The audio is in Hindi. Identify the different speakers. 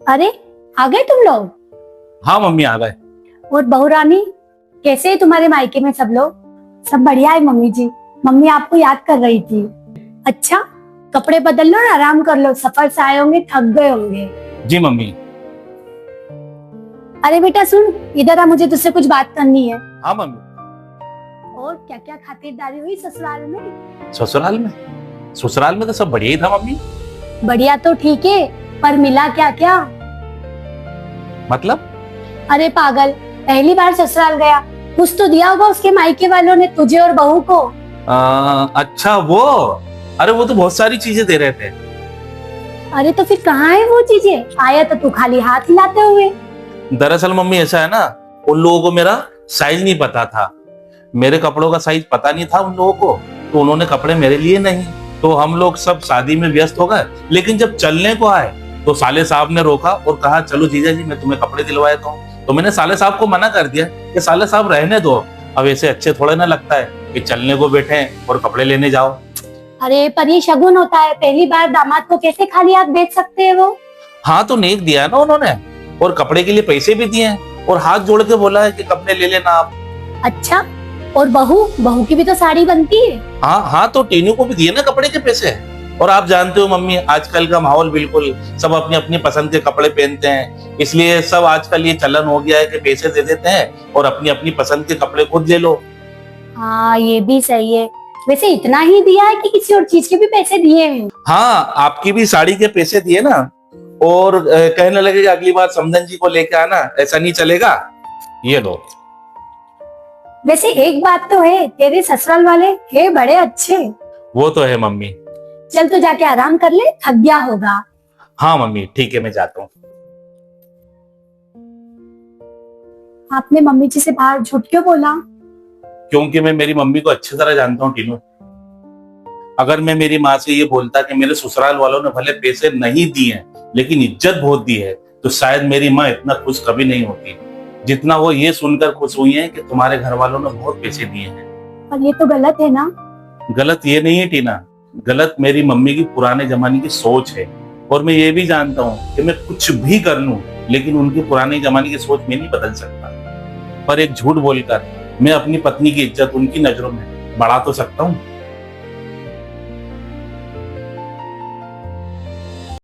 Speaker 1: अरे आ गए तुम लोग।
Speaker 2: हाँ मम्मी आ गए।
Speaker 1: और बहू रानी, कैसे है तुम्हारे मायके में सब लोग? सब बढ़िया है मम्मी जी। मम्मी आपको याद कर रही थी। अच्छा, कपड़े बदल लो और आराम कर लो, सफर से आए होंगे, थक गए होंगे।
Speaker 2: जी मम्मी।
Speaker 1: अरे बेटा सुन, इधर आ, मुझे तुझसे कुछ बात करनी है।
Speaker 2: हाँ मम्मी।
Speaker 1: और क्या क्या खातिरदारी हुई ससुराल में?
Speaker 2: ससुराल में तो सब बढ़िया ही था मम्मी।
Speaker 1: बढ़िया तो ठीक है, पर मिला क्या क्या?
Speaker 2: मतलब?
Speaker 1: अरे पागल, पहली बार ससुराल गया, कुछ तो दिया होगा उसके मायके वालों ने तुझे और बहू को।
Speaker 2: अच्छा वो, अरे वो तो बहुत सारी चीजें दे रहे थे।
Speaker 1: अरे तो फिर कहाँ है वो चीजें? आया तो तू खाली हाथ हिलाते हुए।
Speaker 2: दरअसल मम्मी ऐसा है ना, उन लोगों को मेरा साइज नहीं पता था। मेरे कपड़ों का साइज पता नहीं था उन लोगों को, तो उन्होंने कपड़े मेरे लिए नहीं। तो हम लोग सब शादी में व्यस्त हो गए, लेकिन जब चलने को आए तो साले साहब ने रोका और कहा चलो जीजा जी मैं तुम्हें कपड़े दिलवा देता हूँ। तो मैंने साले साहब को मना कर दिया कि साले साहब रहने दो, अब ऐसे अच्छे थोड़े ना लगता है कि चलने को बैठे हैं और कपड़े लेने जाओ।
Speaker 1: अरे पर ये शगुन होता है, पहली बार दामाद को कैसे खाली हाथ भेज सकते हैं वो?
Speaker 2: हाँ तो नेक दिया है ना उन्होंने, और कपड़े के लिए पैसे भी दिए हैं और हाथ जोड़ के बोला है कि कपड़े ले लेना आप।
Speaker 1: अच्छा, और बहू बहू की भी तो साड़ी बनती है।
Speaker 2: हाँ हाँ, तो टीनू को भी दिए ना कपड़े के पैसे। और आप जानते हो मम्मी, आजकल का माहौल बिल्कुल, सब अपनी अपनी पसंद के कपड़े पहनते हैं, इसलिए सब आजकल ये चलन हो गया है कि पैसे दे देते हैं और अपनी अपनी पसंद के कपड़े खुद ले लो।
Speaker 1: हाँ ये भी सही है। वैसे इतना ही दिया है कि किसी और चीज के भी पैसे दिए हैं?
Speaker 2: हाँ, आपकी भी साड़ी के पैसे दिए ना, और कहने लगे कि अगली बार समधन जी को लेके आना, ऐसा नहीं चलेगा, ये लो।
Speaker 1: वैसे एक बात तो है, तेरे ससुराल वाले है बड़े अच्छे।
Speaker 2: वो तो है मम्मी।
Speaker 1: चल तो जाके आराम कर ले, थक गया होगा।
Speaker 2: हाँ मम्मी ठीक है, मैं जाता हूँ।
Speaker 1: आपने मम्मी जी से बाहर झूठ क्यों बोला?
Speaker 2: क्योंकि मैं मेरी मम्मी को अच्छी तरह जानता हूँ टीनू। अगर मैं मेरी माँ से ये बोलता कि मेरे ससुराल वालों ने भले पैसे नहीं दिए लेकिन इज्जत बहुत दी है, तो शायद मेरी माँ इतना खुश कभी नहीं होती जितना वो ये सुनकर खुश हुई है कि तुम्हारे घर वालों ने बहुत पैसे दिए हैं।
Speaker 1: पर ये तो गलत है ना?
Speaker 2: गलत ये नहीं है टीना, गलत मेरी मम्मी की पुराने जमाने की सोच है। और मैं ये भी जानता हूँ कि मैं कुछ भी कर लूं, लेकिन उनकी पुराने जमाने की सोच मैं नहीं बदल सकता। पर एक झूठ बोलकर मैं अपनी पत्नी की इज्जत उनकी नजरों में बढ़ा तो सकता हूँ।